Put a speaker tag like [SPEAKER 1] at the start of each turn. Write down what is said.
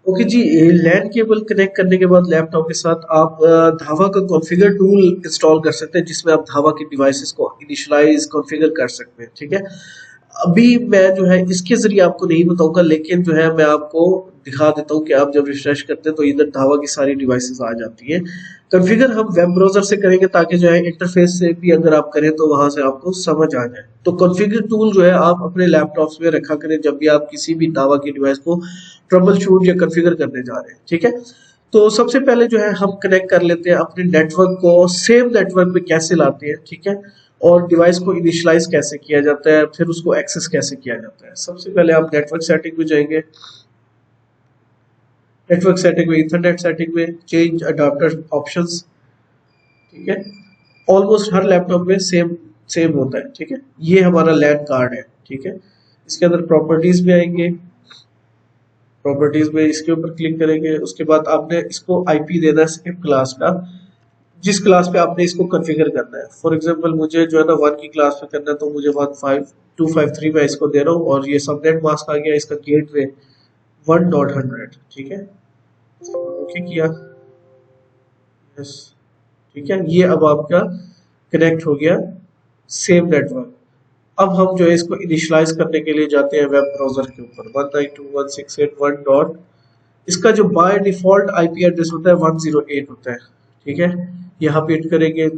[SPEAKER 1] Okay जी, LAN cable connect करने के बाद लैपटॉप के साथ आप धावा का कॉन्फ़िगर टूल इंस्टॉल कर सकते हैं, जिसमें आप धावा की डिवाइसेस को इनिशियलाइज कॉन्फ़िगर कर सकते हैं। ठीक है, अभी मैं जो है इसके जरिए आपको नहीं बताऊंगा, लेकिन जो है मैं आपको दिखा देता हूँ कि आप जब रिफ्रेश करते हैं तो इधर धावा की सारी डिवाइसेस आ जाती है। कॉन्फ़िगर हम वेब ब्राउजर से करेंगे, ताकि जो है इंटरफेस से भी अगर आप करें तो वहां से आपको समझ आ जाए। तो कॉन्फ़िगर टूल जो है आप अपने लैपटॉप्स में रखा करें जब भी आप किसी भी धावा की डिवाइस को ट्रबल शूट या कॉन्फ़िगर करने जा रहे हैं। ठीक है, तो सबसे पहले जो है हम कनेक्ट कर लेते हैं अपने नेटवर्क को, सेम नेटवर्क पे कैसे लाते हैं। ठीक है, और डिवाइस को इनिशियलाइज कैसे किया जाता है, फिर उसको एक्सेस कैसे किया जाता है। सबसे पहले आप नेटवर्क सेटिंग में जाएंगे, नेटवर्क सेटिंग में, इंटरनेट सेटिंग में, चेंज अडाप्टर ऑप्शंस। ठीक है, ऑलमोस्ट हर लैपटॉप में सेम सेम होता है। ठीक है, ये हमारा लैन कार्ड है। ठीक है, इसके अंदर प्रॉपर्टीज में आएंगे, प्रॉपर्टीज में इसके ऊपर क्लिक करेंगे। उसके बाद आपने इसको आईपी देना है सेम क्लास का, जिस क्लास पे आपने इसको कॉन्फ़िगर करना है। फॉर एग्जांपल मुझे जो है ना 1 की क्लास पे करना है, तो मुझे 15253 में इसको दे रहा हूँ, और ये सबनेट मास्क आ गया, इसका गेटवे 1.100। ठीक है, ओके किया, यस। ठीक है, ये अब आपका कनेक्ट हो गया सेम नेटवर्क। अब हम जो है इसको इनिशियलाइज करने के लिए जाते हैं वेब ब्राउजर के ऊपर, 192.168.1 डॉट, इसका जो बाय डिफॉल्ट आईपी एड्रेस होता है 108 होता है। ठीक है, यहाँ पे हिट करेंगे तो